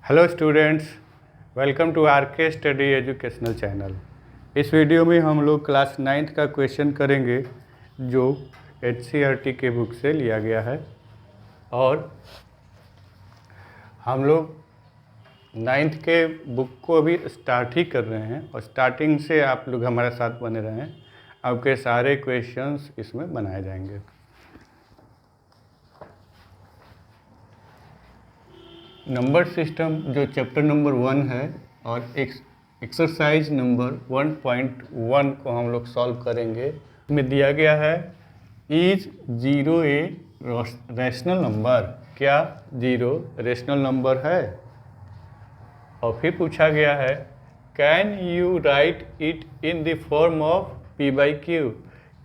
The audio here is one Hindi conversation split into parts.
Hello students, welcome to R K study educational channel. इस वीडियो में हम लोग क्लास 9th का क्वेश्चन करेंगे जो HCERT के बुक से लिया गया है। और हम लोग 9th के बुक को अभी स्टार्ट ही कर रहे हैं और स्टार्टिंग से आप लोग हमारे साथ बने रहें। आपके सारे क्वेश्चंस इसमें बनाए जाएंगे। नंबर सिस्टम जो चैप्टर नंबर 1 है और एक्सरसाइज नंबर 1.1 को हम लोग सॉल्व करेंगे। में दिया गया है इज 0 ए रैशनल नंबर। क्या 0 रैशनल नंबर है? और फिर पूछा गया है can you right it in the form of p by Q.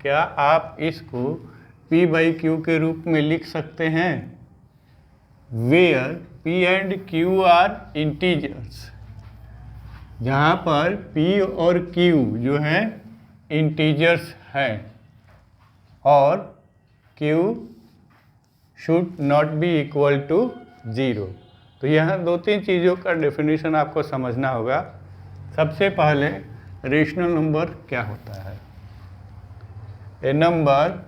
क्या आप इसको p बाई क्यू के रूप में लिख सकते हैं? Where p and q are integers, जहाँ पर p और q जो हैं इंटीजर्स हैं और q should not be equal to 0। तो यहाँ दो तीन चीज़ों का डेफिनेशन आपको समझना होगा। सबसे पहले रेशनल नंबर क्या होता है? ए नंबर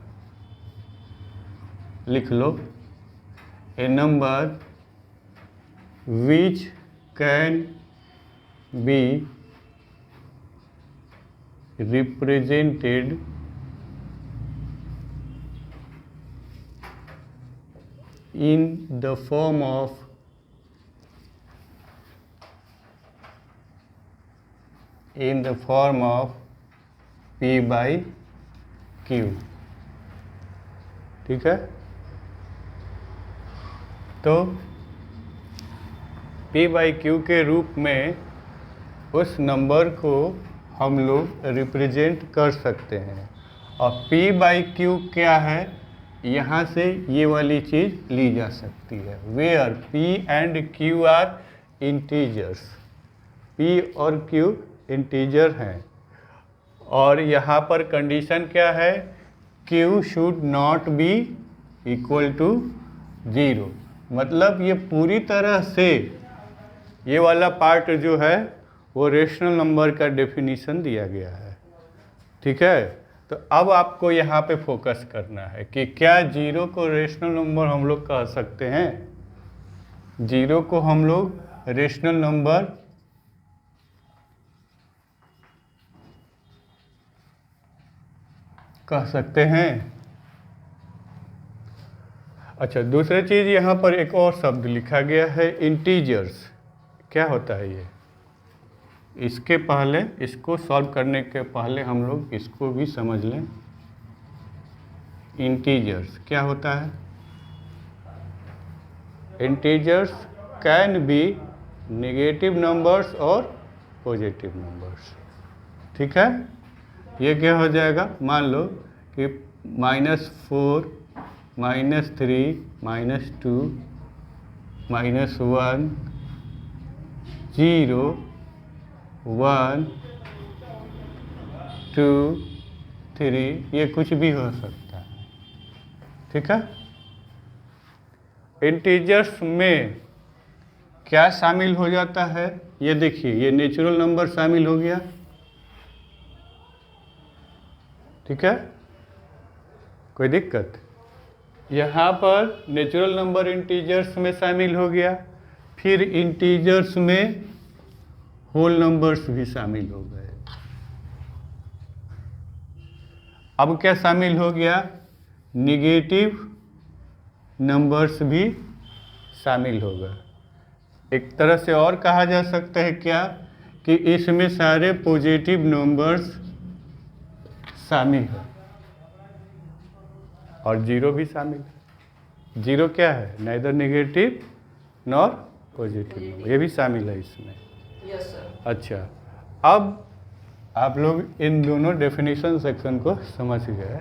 लिख लो, ए number which can be represented in the form of p by q। ठीक है, तो p बाई क्यू के रूप में उस नंबर को हम लोग रिप्रेजेंट कर सकते हैं। और p बाई क्यू क्या है? यहाँ से ये वाली चीज़ ली जा सकती है। Where p and q are integers, p और q इंटीजर हैं। और यहाँ पर कंडीशन क्या है? q should not be equal to 0। मतलब ये पूरी तरह से ये वाला पार्ट जो है वो रेशनल नंबर का डेफिनीशन दिया गया है। ठीक है, तो अब आपको यहाँ पे फोकस करना है कि क्या 0 को रेशनल नंबर हम लोग कह सकते हैं? 0 को हम लोग रेशनल नंबर कह सकते हैं। अच्छा, दूसरी चीज़ यहाँ पर एक और शब्द लिखा गया है इंटीजर्स। क्या होता है ये? इसके पहले, इसको सॉल्व करने के पहले हम लोग इसको भी समझ लें। इंटीजर्स क्या होता है? Integers can be negative numbers और पॉजिटिव नंबर्स। ठीक है, ये क्या हो जाएगा? मान लो कि -4, -3, -2, -1, 0, 1, 2, 3, ये कुछ भी हो सकता है। ठीक है, इंटीजर्स में क्या शामिल हो जाता है? ये देखिए, ये नेचुरल नंबर शामिल हो गया। ठीक है, कोई दिक्कत? यहाँ पर नेचुरल नंबर इंटीजर्स में शामिल हो गया। फिर इंटीजर्स में होल नंबर्स भी शामिल हो गए। अब क्या शामिल हो गया? निगेटिव नंबर्स भी शामिल हो गए। एक तरह से और कहा जा सकता है क्या कि इसमें सारे पॉजिटिव नंबर्स शामिल है और 0 भी शामिल है। 0 क्या है? Neither negative nor positive number, ये भी शामिल है इसमें। Yes sir. अच्छा, अब आप लोग इन दोनों डेफिनेशन सेक्शन को समझ गए।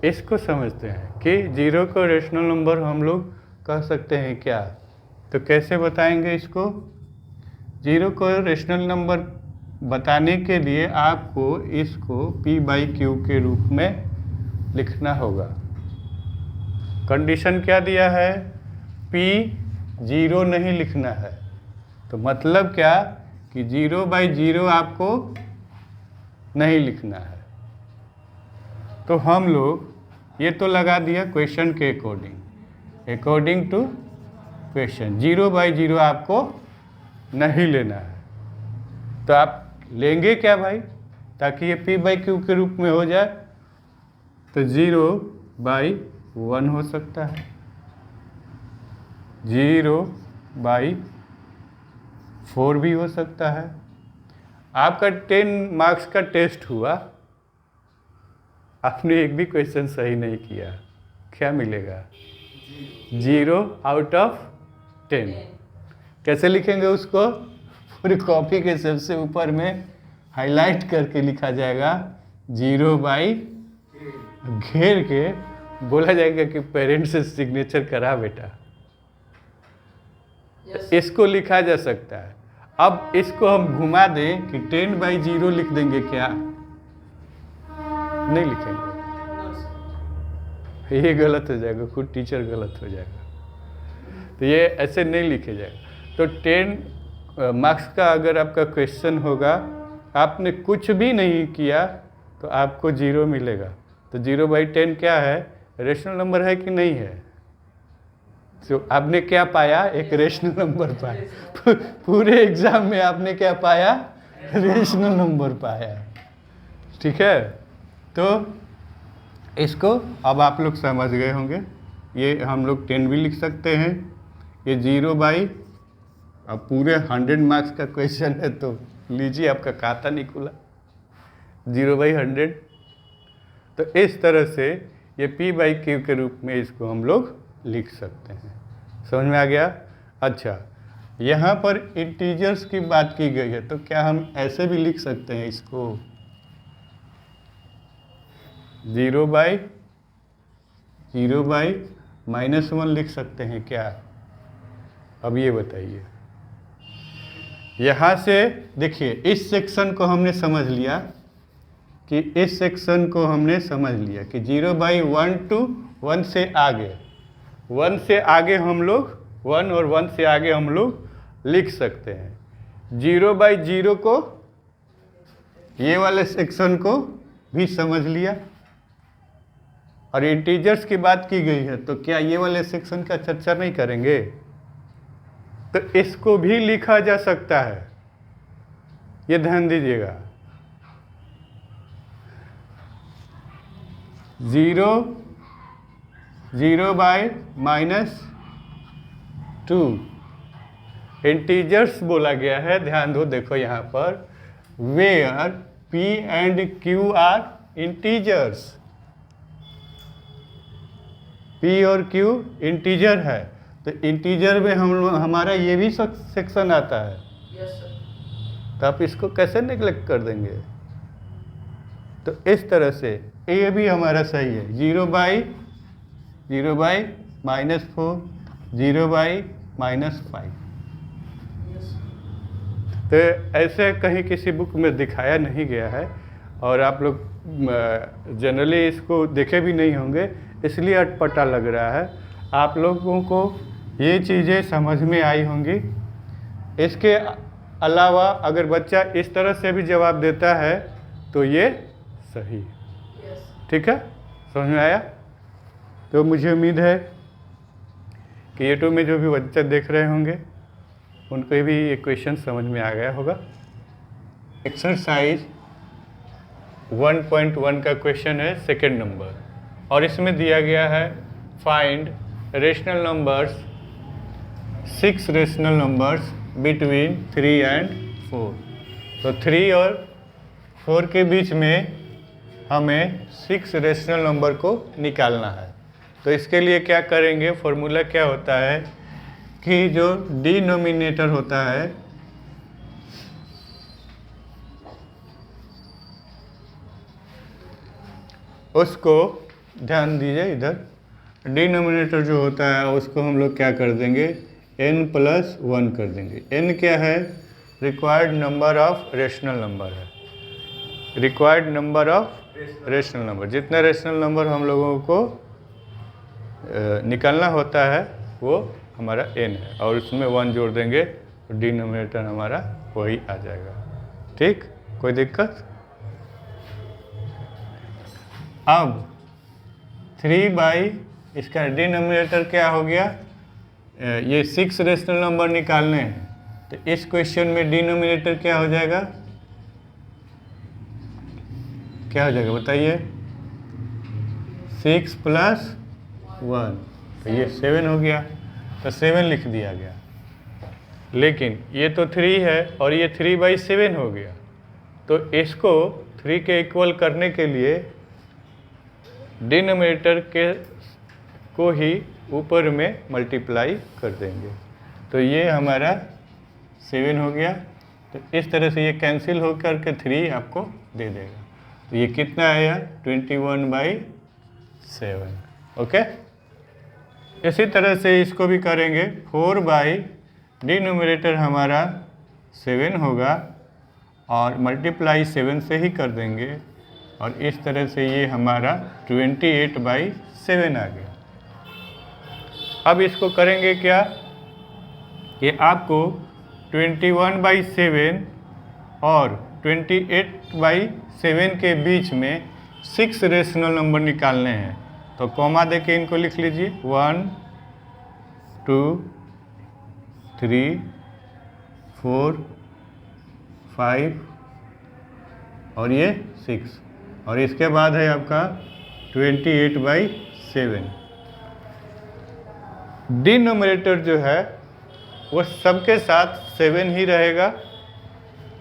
इसको समझते हैं कि 0 को रेशनल नंबर हम लोग कह सकते हैं क्या? तो कैसे बताएंगे इसको? 0 को रेशनल नंबर बताने के लिए आपको इसको p बाई क्यू के रूप में लिखना होगा। कंडीशन क्या दिया है? p 0 नहीं लिखना है, तो मतलब क्या कि 0/0 आपको नहीं लिखना है। तो हम लोग ये तो लगा दिया क्वेश्चन के अकॉर्डिंग टू क्वेश्चन। 0/0 आपको नहीं लेना है। तो आप लेंगे क्या भाई, ताकि ये P/Q के रूप में हो जाए? तो 0/1 हो सकता है, 0/4 भी हो सकता है। आपका 10 मार्क्स का टेस्ट हुआ, आपने एक भी क्वेश्चन सही नहीं किया, क्या मिलेगा? 0/10। कैसे लिखेंगे उसको? पूरी कॉपी के सबसे ऊपर में हाईलाइट करके लिखा जाएगा 0 घेर के बोला जाएगा कि पेरेंट्स से सिग्नेचर करा बेटा। इसको लिखा जा सकता है। अब इसको हम घुमा दें कि 10/0 लिख देंगे क्या? नहीं लिखेंगे, ये गलत हो जाएगा, खुद टीचर गलत हो जाएगा। तो ये ऐसे नहीं लिखे जाएगा। तो 10 मार्क्स का अगर आपका क्वेश्चन होगा, आपने कुछ भी नहीं किया तो आपको 0 मिलेगा। तो 0/10 क्या है? रेशनल नंबर है कि नहीं है? तो आपने क्या पाया? एक रेशनल नंबर पाया। पूरे एग्जाम में आपने क्या पाया? रेशनल नंबर पाया। ठीक है, तो इसको अब आप लोग समझ गए होंगे। ये हम लोग 10 भी लिख सकते हैं। ये 0/, अब पूरे 100 मार्क्स का क्वेश्चन है तो लीजिए, आपका खाता नहीं खुला। 0/100। तो इस तरह से ये P/Q के रूप में इसको हम लोग लिख सकते हैं। समझ में आ गया? अच्छा, यहाँ पर इंटीजर्स की बात की गई है, तो क्या हम ऐसे भी लिख सकते हैं इसको? 0/-1 लिख सकते हैं क्या? अब ये बताइए। यहाँ से देखिए, इस सेक्शन को हमने समझ लिया कि इस सेक्शन को हमने समझ लिया कि 0/1 to 1 से आगे, 1 से आगे हम लोग 1 और 1 से आगे हम लोग लिख सकते हैं। 0/0 को, ये वाले सेक्शन को भी समझ लिया। और इंटीजर्स की बात की गई है, तो क्या ये वाले सेक्शन का चर्चा नहीं करेंगे? तो इसको भी लिखा जा सकता है, ये ध्यान दीजिएगा। 0/-2 इंटीजर्स बोला गया है। ध्यान दो, देखो यहाँ पर, where P and Q are integers. P और Q इंटीजर है, तो इंटीजर में हमारा ये भी सेक्शन आता है। तो आप इसको कैसे नेग्लेक्ट कर देंगे? तो इस तरह से ये भी हमारा सही है। 0/-4, 0/-5। तो ऐसे कहीं किसी बुक में दिखाया नहीं गया है, और आप लोग जनरली इसको देखे भी नहीं होंगे, इसलिए अटपटा लग रहा है। आप लोगों को ये चीज़ें समझ में आई होंगी। इसके अलावा अगर बच्चा इस तरह से भी जवाब देता है तो ये सही। ठीक है, समझ में आया? तो मुझे उम्मीद है कि यूट्यूब में जो भी बच्चे देख रहे होंगे उनको भी ये क्वेश्चन समझ में आ गया होगा। एक्सरसाइज 1.1 का क्वेश्चन है, सेकेंड नंबर, और इसमें दिया गया है find rational numbers, 6 rational numbers between 3 and 4। तो 3 और 4 के बीच में हमें 6 रेशनल नंबर को निकालना है। तो इसके लिए क्या करेंगे? फॉर्मूला क्या होता है कि जो डिनोमिनेटर होता है, उसको ध्यान दीजिए, इधर डिनोमिनेटर जो होता है उसको हम लोग क्या कर देंगे? n+1 कर देंगे। n क्या है? Required number of rational number है। Required number of rational number, जितने रेशनल नंबर हम लोगों को निकालना होता है वो हमारा n है, और उसमें 1 जोड़ देंगे तो डिनोमिनेटर हमारा वही आ जाएगा। ठीक, कोई दिक्कत? अब 3 इसका डिनोमिनेटर क्या हो गया, ये 6 रेशनल नंबर निकालने हैं, तो इस क्वेश्चन में डिनोमिनेटर क्या हो जाएगा, क्या हो जाएगा बताइए? 6 + 1, तो ये 7 हो गया, तो 7 लिख दिया गया। लेकिन ये तो 3 है और ये 3/7 हो गया, तो इसको 3 के इक्वल करने के लिए डिनोमिनेटर के को ही ऊपर में मल्टीप्लाई कर देंगे, तो ये हमारा 7 हो गया। तो इस तरह से ये कैंसिल हो करके 3 आपको दे देगा। तो ये कितना आया? 21/7। ओके, इसी तरह से इसको भी करेंगे। 4 डिनोमिनेटर हमारा 7 होगा और मल्टीप्लाई 7 से ही कर देंगे, और इस तरह से ये हमारा 28/7 आ गया। अब इसको करेंगे क्या, ये आपको 21/7 और 28/7 के बीच में 6 रेशनल नंबर निकालने हैं। तो कॉमा दे के इनको लिख लीजिए, 1 2 3 4 5 और ये 6, और इसके बाद है आपका 28/7। डिनोमिनेटर जो है वो सबके साथ 7 ही रहेगा,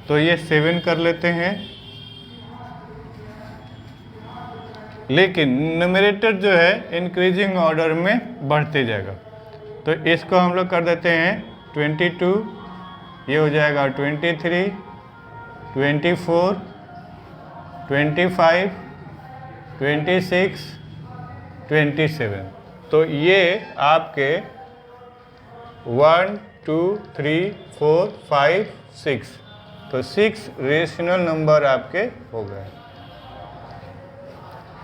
तो ये 7 कर लेते हैं। लेकिन न्यूमरेटर जो है इंक्रीजिंग ऑर्डर में बढ़ते जाएगा, तो इसको हम लोग कर देते हैं 22, ये हो जाएगा 23, 24, 25, 26, 27। तो ये आपके 1 2 3 4 5 6, तो 6 रेशनल नंबर आपके हो गए।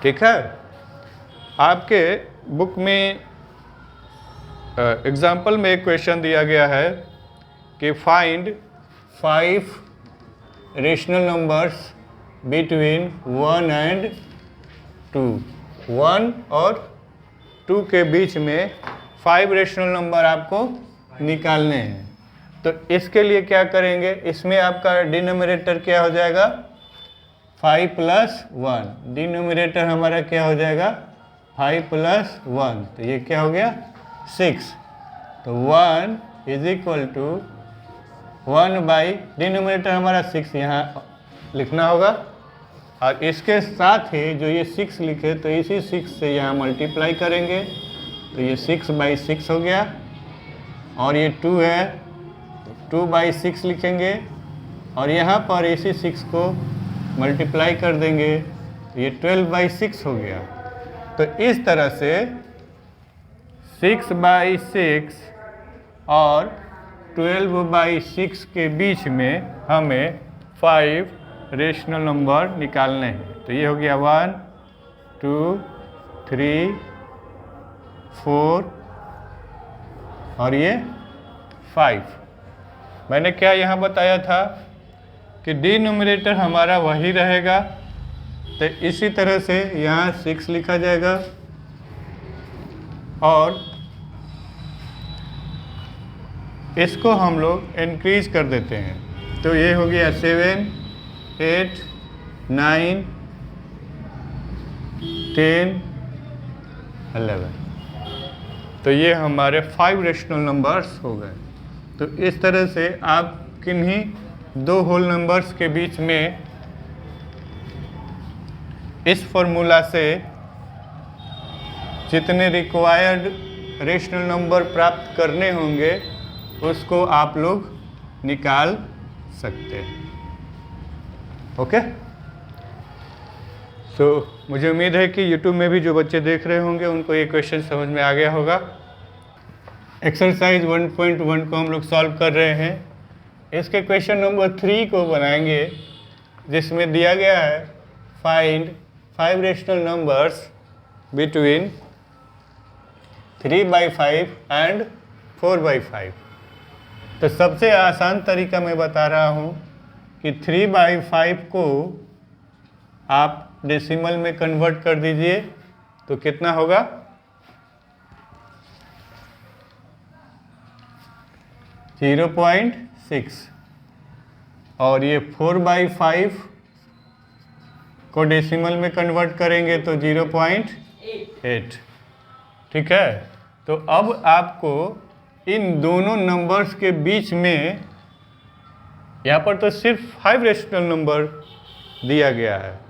ठीक है, आपके बुक में एग्जाम्पल में एक क्वेश्चन दिया गया है कि find 5 rational numbers between 1 and 2। 1 और 2 के बीच में 5 रेशनल नंबर आपको निकालने हैं। तो इसके लिए क्या करेंगे, इसमें आपका डिनोमिनेटर क्या हो जाएगा, 5 + 1। डिनोमिनेटर हमारा क्या हो जाएगा, 5 + 1, तो ये क्या हो गया 6। तो 1 = 1 डिनोमिनेटर हमारा 6 यहाँ लिखना होगा, और इसके साथ ही जो ये 6 लिखे तो इसी 6 से यहाँ मल्टीप्लाई करेंगे, तो ये 6/6 हो गया। और ये 2 है, 2/6 लिखेंगे, और यहाँ पर इसी 6 को मल्टीप्लाई कर देंगे, तो ये 12/6 हो गया। तो इस तरह से 6/6 और 12/6 के बीच में हमें 5 रेशनल नंबर निकालने हैं। तो ये हो गया 1 2 3 4 और ये 5। मैंने क्या यहाँ बताया था कि डिनोमिनेटर हमारा वही रहेगा, तो इसी तरह से यहाँ 6 लिखा जाएगा, और इसको हम लोग इंक्रीज कर देते हैं। तो ये हो गया 7 8 9 10 11। तो ये हमारे 5 रेशनल नंबर्स हो गए। तो इस तरह से आप किन्हीं 2 होल नंबर्स के बीच में इस फॉर्मूला से जितने रिक्वायर्ड रेशनल नंबर प्राप्त करने होंगे उसको आप लोग निकाल सकते हैं। ओके, तो मुझे उम्मीद है कि YouTube में भी जो बच्चे देख रहे होंगे उनको ये क्वेश्चन समझ में आ गया होगा। एक्सरसाइज 1.1 को हम लोग सॉल्व कर रहे हैं। इसके क्वेश्चन नंबर 3 को बनाएंगे, जिसमें दिया गया है find 5 rational numbers between 3/5 and 4/5। तो सबसे आसान तरीका मैं बता रहा हूँ कि 3/5 को आप डेसिमल में कन्वर्ट कर दीजिए तो कितना होगा? 0.6। और ये 4/5 को डेसिमल में कन्वर्ट करेंगे तो 0.8। ठीक है, तो अब आपको इन दोनों नंबर्स के बीच में, यहाँ पर तो सिर्फ 5 रेशनल नंबर दिया गया है,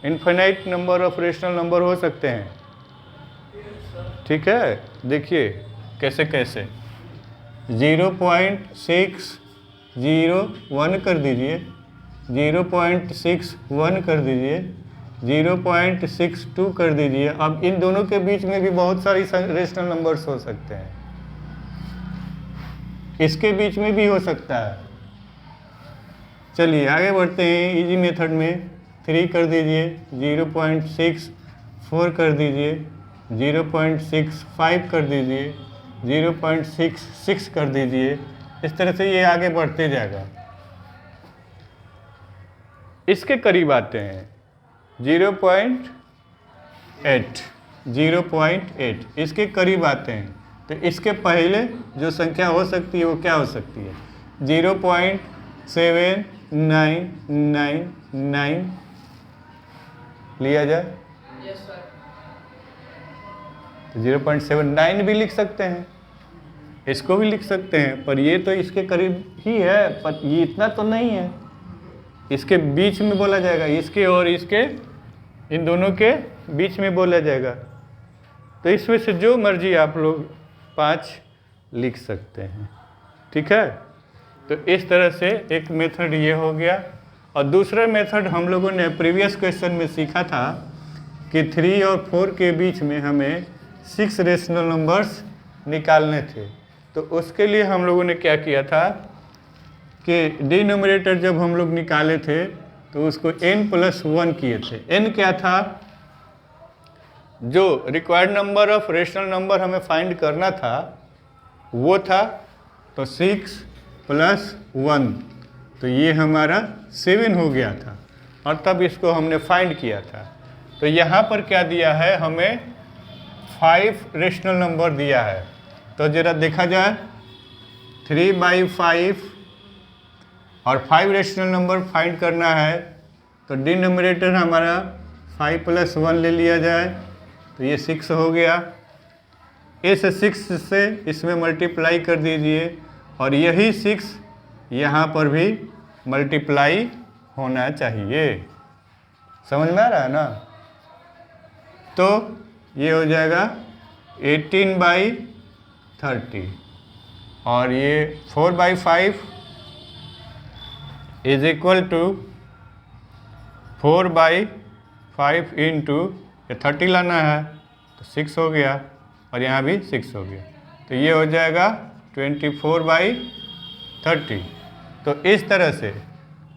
infinite number of rational number हो सकते हैं। ठीक है, देखिए कैसे कैसे 0.601 कर दीजिए, 0.61 कर दीजिए, 0.62 कर दीजिए। अब इन दोनों के बीच में भी बहुत सारी रेशनल नंबर्स हो सकते हैं, इसके बीच में भी हो सकता है। चलिए आगे बढ़ते हैं इजी मेथड में। 3 कर दीजिए, 0.64 कर दीजिए, 0.65 कर दीजिए, 0.66 कर दीजिए। इस तरह से ये आगे बढ़ते जाएगा। इसके करीब आते हैं 0.8, 0.8 इसके करीब आते हैं। तो इसके पहले जो संख्या हो सकती है वो क्या हो सकती है? 0.7999 लिया जाए तो 0.79 भी लिख सकते हैं, इसको भी लिख सकते हैं, पर ये तो इसके करीब ही है, पर ये इतना तो नहीं है। इसके बीच में बोला जाएगा, इसके और इसके, इन दोनों के बीच में बोला जाएगा। तो इसमें से जो मर्जी आप लोग 5 लिख सकते हैं। ठीक है, तो इस तरह से एक मेथड ये हो गया। और दूसरा मेथड हम लोगों ने प्रीवियस क्वेश्चन में सीखा था कि 3 और 4 के बीच में हमें 6 रेशनल नंबर्स निकालने थे। तो उसके लिए हम लोगों ने क्या किया था कि डिनोमिनेटर जब हम लोग निकाले थे तो उसको n+1 किए थे। n क्या था? जो required number of rational number हमें फाइंड करना था वो था, तो 6 + 1, तो ये हमारा 7 हो गया था, और तब इसको हमने फाइंड किया था। तो यहाँ पर क्या दिया है? हमें 5 रेशनल नंबर दिया है। तो जरा देखा जाए, 3/5 और 5 रेशनल नंबर फाइंड करना है, तो डिनोमिनेटर हमारा 5 + 1 ले लिया जाए, तो ये 6 हो गया। इस 6 से इसमें मल्टीप्लाई कर दीजिए, और यही 6 यहाँ पर भी मल्टीप्लाई होना चाहिए। समझ में आ रहा है ना? तो ये हो जाएगा 18/30, और ये 4/5 इज इक्वल टू 4/5 इंटू, ये 30 लाना है तो 6 हो गया, और यहाँ भी 6 हो गया, तो ये हो जाएगा 24/30। तो इस तरह से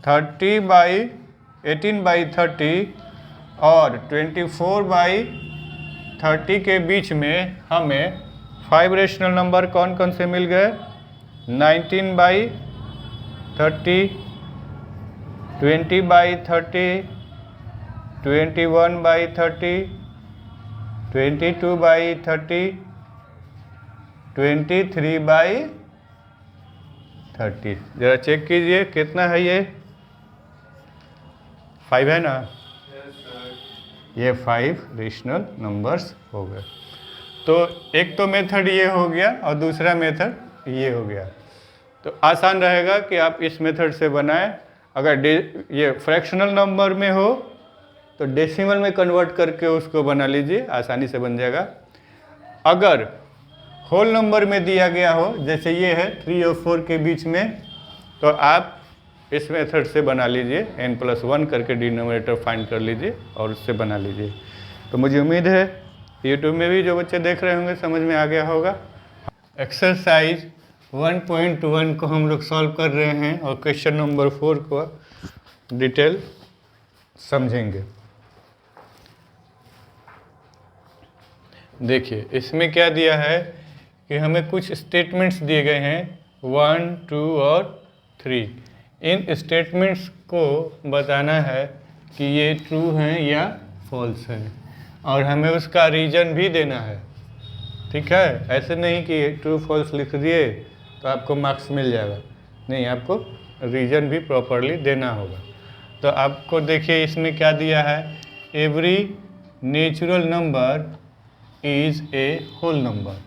18/30 और 24/30 के बीच में हमें 5 रेशनल नंबर कौन कौन से मिल गए? 19/30, 20/30, 21/30, 22/30, 23/30। जरा चेक कीजिए कितना है ये? 5 है ना? ये 5 रेशनल नंबर्स हो गए। तो एक तो मेथड ये हो गया और दूसरा मेथड ये हो गया। तो आसान रहेगा कि आप इस मेथड से बनाएं। अगर ये फ्रैक्शनल नंबर में हो तो डेसिमल में कन्वर्ट करके उसको बना लीजिए, आसानी से बन जाएगा। अगर होल नंबर में दिया गया हो, जैसे ये है 3 और 4 के बीच में, तो आप इस मेथड से बना लीजिए, n+1 करके डिनोमिनेटर फाइंड कर लीजिए और उससे बना लीजिए। तो मुझे उम्मीद है यूट्यूब में भी जो बच्चे देख रहे होंगे समझ में आ गया होगा। एक्सरसाइज 1.1 को हम लोग सॉल्व कर रहे हैं और क्वेश्चन नंबर 4 को डिटेल समझेंगे। देखिए इसमें क्या दिया है कि हमें कुछ स्टेटमेंट्स दिए गए हैं 1, 2 और 3। इन स्टेटमेंट्स को बताना है कि ये ट्रू हैं या फॉल्स हैं, और हमें उसका रीज़न भी देना है। ठीक है, ऐसे नहीं कि ट्रू फॉल्स लिख दिए तो आपको मार्क्स मिल जाएगा, नहीं, आपको रीज़न भी प्रॉपरली देना होगा। तो आपको देखिए इसमें क्या दिया है, every natural number is a whole number.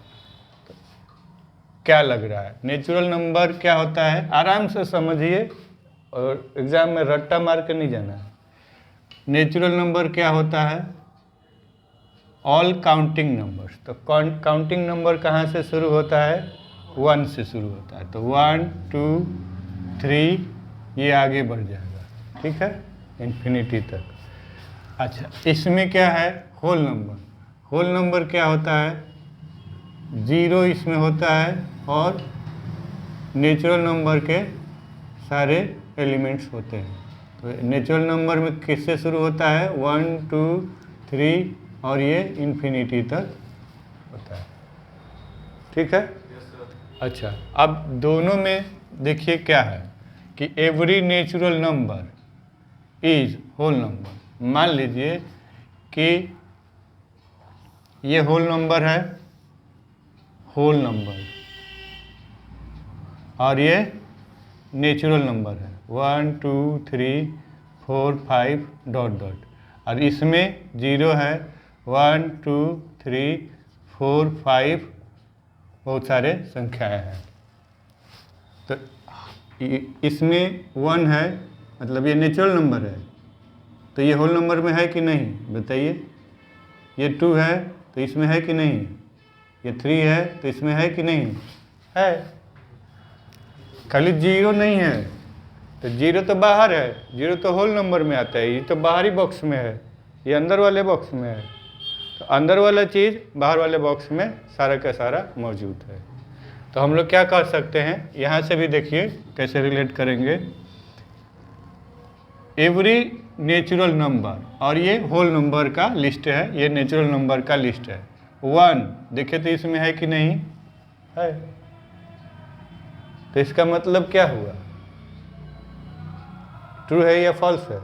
क्या लग रहा है, नेचुरल नंबर क्या होता है, आराम से समझिए और एग्ज़ाम में रट्टा मार के नहीं जाना है। नेचुरल नंबर क्या होता है, ऑल काउंटिंग नंबर्स। तो काउंटिंग नंबर कहाँ से शुरू होता है, 1 से शुरू होता है। तो 1, 2, 3 ये आगे बढ़ जाएगा, ठीक है, इन्फिनिटी तक। अच्छा, इसमें क्या है, होल नंबर। होल नंबर क्या होता है, 0 इसमें होता है और नेचुरल नंबर के सारे एलिमेंट्स होते हैं। तो नेचुरल नंबर में किससे शुरू होता है, 1, 2, 3 और ये इन्फिनिटी तक होता है, ठीक है। अच्छा, अब दोनों में देखिए क्या है कि every natural number is whole number. मान लीजिए कि ये होल नंबर है, होल नंबर, और ये नेचुरल नंबर है 1, 2, 3, 4, 5 डॉट डॉट, और इसमें 0 है 1, 2, 3, 4, 5 बहुत सारे संख्याएं हैं। तो इसमें 1 है, मतलब ये नेचुरल नंबर है, तो ये होल नंबर में है कि नहीं बताइए। ये 2 है तो इसमें है कि नहीं, ये 3 है तो इसमें है कि नहीं है। खाली 0 नहीं है, तो 0 तो बाहर है, 0 तो होल नंबर में आता है, ये तो बाहरी बॉक्स में है, ये अंदर वाले बॉक्स में है। तो अंदर वाला चीज़ बाहर वाले बॉक्स में सारा का सारा मौजूद है। तो हम लोग क्या कर सकते हैं, यहाँ से भी देखिए कैसे रिलेट करेंगे। एवरी नेचुरल नंबर, और ये होल नंबर का लिस्ट है, ये नेचुरल नंबर का लिस्ट है। 1 देखिए तो इसमें है कि नहीं है, तो इसका मतलब क्या हुआ, ट्रू है या फॉल्स है,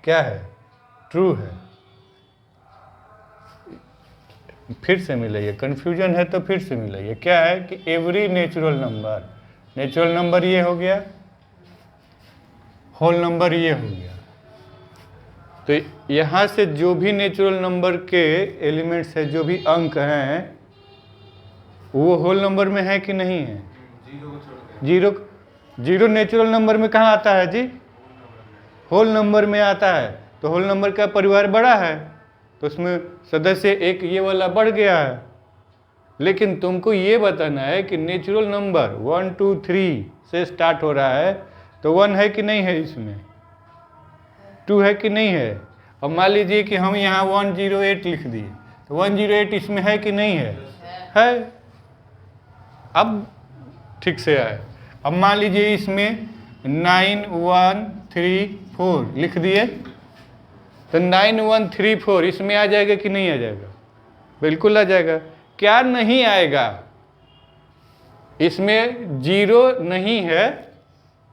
क्या है, ट्रू है। फिर से मिलाइए, कन्फ्यूजन है तो फिर से मिलाइए। क्या है कि every natural number, natural number ये हो गया, होल नंबर ये हो गया। तो यहाँ से जो भी नेचुरल नंबर के एलिमेंट्स है, जो भी अंक हैं, वो होल नंबर में है कि नहीं है। जीरो नेचुरल नंबर में कहाँ आता है जी, होल नंबर में आता है। तो होल नंबर का परिवार बड़ा है, तो उसमें सदस्य एक ये वाला बढ़ गया है। लेकिन तुमको ये बताना है कि नेचुरल नंबर 1, 2, 3 से स्टार्ट हो रहा है, तो 1 है कि नहीं है, इसमें 2 है कि नहीं है। अब मान लीजिए कि हम यहाँ 108 लिख दिए, तो 108 इसमें है कि नहीं है। अब ठीक से आए। अब मान लीजिए इसमें 9, 1, 3, 4 लिख दिए, तो 9, 1, 3, 4 इसमें आ जाएगा कि नहीं आ जाएगा, बिल्कुल आ जाएगा। क्या नहीं आएगा, इसमें 0 नहीं है,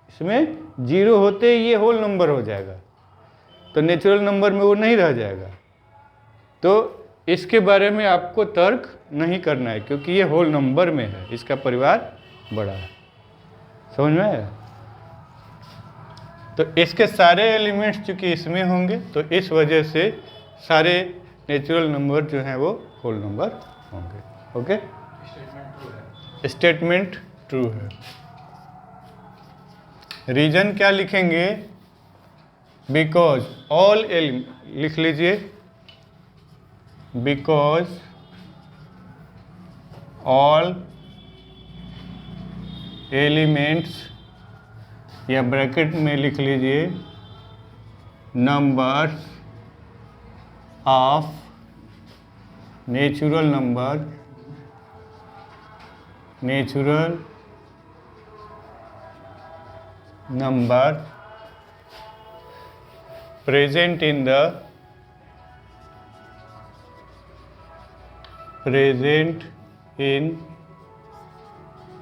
इसमें 0 होते ही ये होल नंबर हो जाएगा, तो नेचुरल नंबर में वो नहीं रह जाएगा। तो इसके बारे में आपको तर्क नहीं करना है, क्योंकि ये होल नंबर में है, इसका परिवार बड़ा है। समझ में आया। तो इसके सारे एलिमेंट्स चूंकि इसमें होंगे, तो इस वजह से सारे नेचुरल नंबर जो हैं वो होल नंबर होंगे। ओके, स्टेटमेंट ट्रू है। रीजन क्या लिखेंगे, बिकॉज ऑल लिख लीजिए, बिकॉज ऑल एलिमेंट्स, या ब्रैकेट में लिख लीजिए numbers of natural number, natural number present in the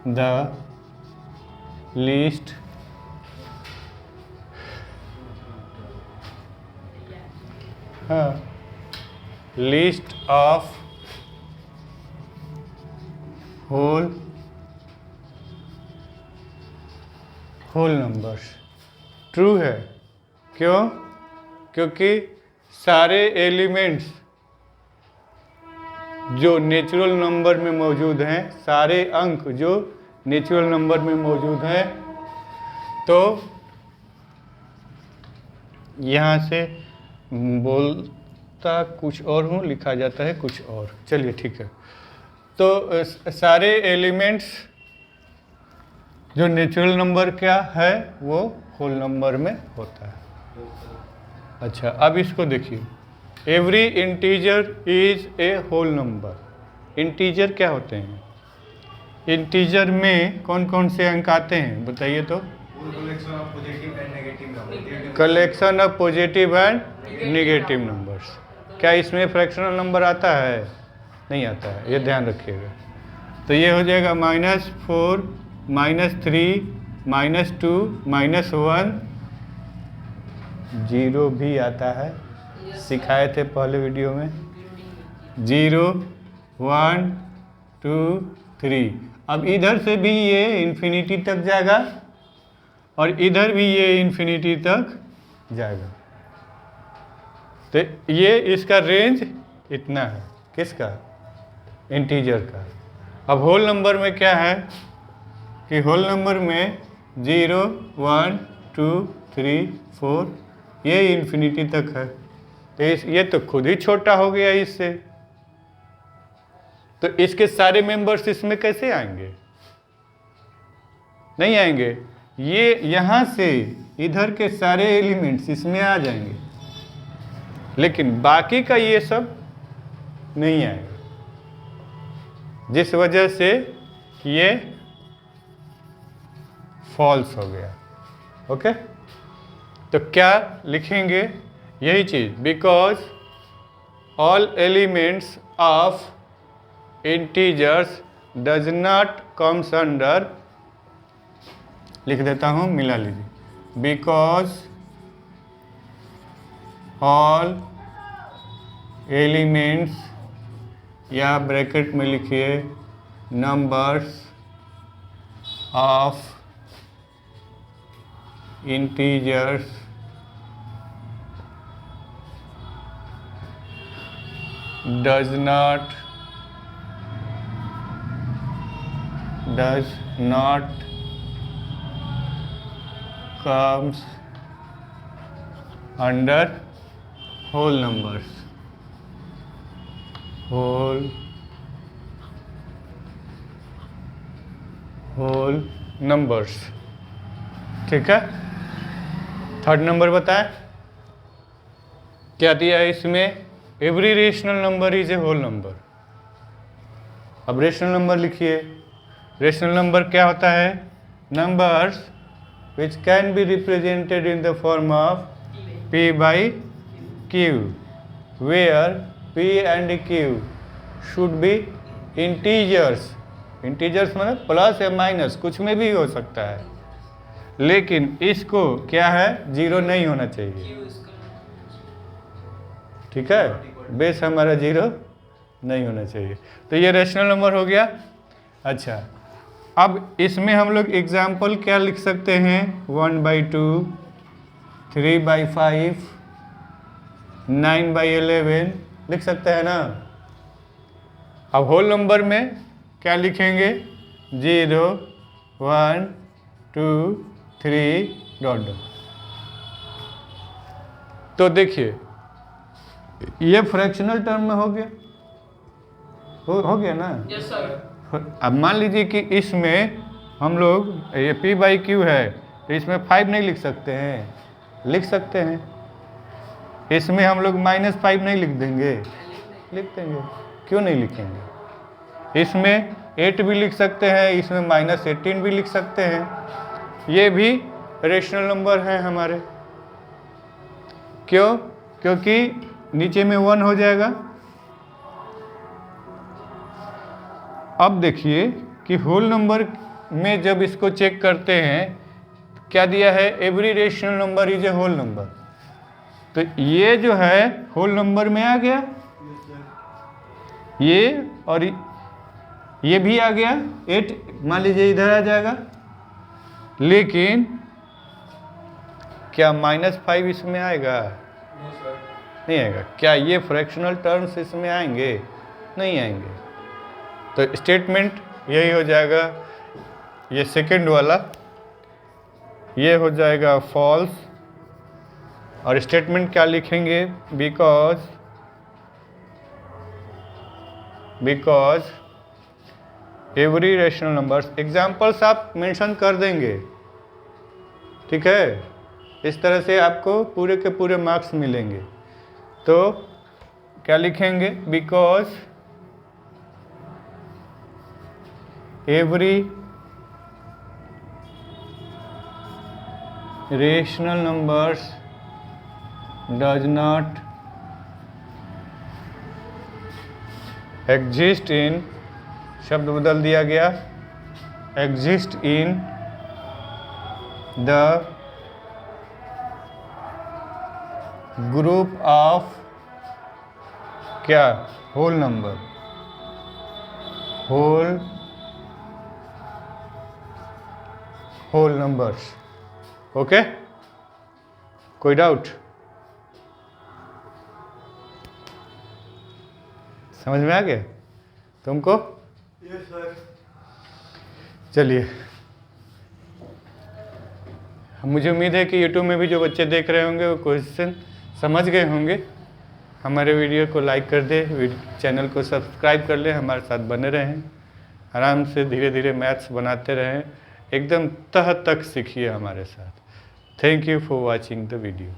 the least list of whole numbers. True है। क्यों? क्योंकि सारे एलिमेंट्स जो नेचुरल नंबर में मौजूद हैं, सारे अंक जो नेचुरल नंबर में मौजूद हैं, तो यहाँ से बोलता कुछ और हूँ, लिखा जाता है कुछ और। चलिए ठीक है। तो सारे एलिमेंट्स जो नेचुरल नंबर क्या है वो होल नंबर में होता है। अच्छा, अब इसको देखिए, every integer is a whole number. Integer क्या होते हैं? इंटीजर में कौन कौन से अंक आते हैं बताइए तो? Collection of positive and negative numbers. क्या इसमें फ्रैक्शनल नंबर आता है? नहीं आता है, ये ध्यान रखिएगा। तो ये हो जाएगा -4, -3, -2, -1। 0 भी आता है, सिखाए थे पहले वीडियो में। 0, 1, 2, 3। अब इधर से भी ये इन्फिनिटी तक जाएगा और इधर भी ये इन्फिनिटी तक जाएगा। तो ये इसका रेंज इतना है। किसका? इंटीजर का। अब होल नंबर में क्या है कि होल नंबर में 0, 1, 2, 3, 4 ये इन्फिनिटी तक है। तो ये तो खुद ही छोटा हो गया इससे। तो इसके सारे मेंबर्स इसमें कैसे आएंगे? नहीं आएंगे। ये यहाँ से इधर के सारे एलिमेंट्स इसमें आ जाएंगे, लेकिन बाकी का ये सब नहीं आएगा, जिस वजह से ये फॉल्स हो गया। ओके, तो क्या लिखेंगे? यही चीज, because all elements of integers does not comes under, लिख देता हूं, मिला लीजिए, बिकॉज ऑल एलिमेंट्स, या ब्रैकेट में लिखिए numbers of integers does not comes under whole numbers, whole numbers। ठीक है। थर्ड नंबर बताएं क्या दिया है इसमें? Every rational number is a whole number. अब रेशनल नंबर लिखिए। रेशनल नंबर क्या होता है? Numbers which can be represented in the form of P by Q, where P and Q should be integers। Integers मतलब प्लस या माइनस कुछ में भी हो सकता है, लेकिन इसको क्या है, 0 नहीं होना चाहिए। ठीक है, बेस हमारा 0 नहीं होना चाहिए। तो ये रेशनल नंबर हो गया। अच्छा, अब इसमें हम लोग एग्जाम्पल क्या लिख सकते हैं? 1/2, 3/5, 9/11 लिख सकते हैं ना। अब होल नंबर में क्या लिखेंगे? 0, 1, 2, 3 डॉट। तो देखिए ये फ्रैक्शनल टर्म में हो गया, हो गया ना। Yes sir. अब मान लीजिए कि इसमें हम लोग ये P/Q है, तो इसमें 5 नहीं लिख सकते हैं? लिख सकते हैं। इसमें हम लोग -5 नहीं लिख देंगे? लिख देंगे। क्यों नहीं लिखेंगे? इसमें 8 भी लिख सकते हैं, इसमें -18 भी लिख सकते हैं। ये भी रेशनल नंबर हैं हमारे। क्यों? क्योंकि नीचे में 1 हो जाएगा। अब देखिए कि होल नंबर में जब इसको चेक करते हैं, क्या दिया है, every rational number is a whole number. तो ये जो है होल नंबर में आ गया, ये और ये भी आ गया 8, मान लीजिए इधर आ जाएगा। लेकिन क्या -5 इसमें आएगा? नहीं आएगा। क्या ये फ्रैक्शनल टर्म्स इसमें आएंगे? नहीं आएंगे। तो स्टेटमेंट यही हो जाएगा, ये सेकंड वाला ये हो जाएगा फॉल्स। और स्टेटमेंट क्या लिखेंगे, because every rational numbers, examples आप मेंशन कर देंगे, ठीक है। इस तरह से आपको पूरे के पूरे मार्क्स मिलेंगे। तो क्या लिखेंगे, because every rational numbers does not exist in, शब्द बदल दिया गया, exist in the group of क्या, whole number, whole numbers. Okay, कोई डाउट? समझ में आ गया तुमको? Yes sir. चलिए, मुझे उम्मीद है कि यूट्यूब में भी जो बच्चे देख रहे होंगे वो क्वेश्चन समझ गए होंगे। हमारे वीडियो को लाइक कर दे, चैनल को सब्सक्राइब कर ले, हमारे साथ बने रहें, आराम से धीरे धीरे मैथ्स बनाते रहें, एकदम तह तक सीखिए हमारे साथ। Thank you for watching the video.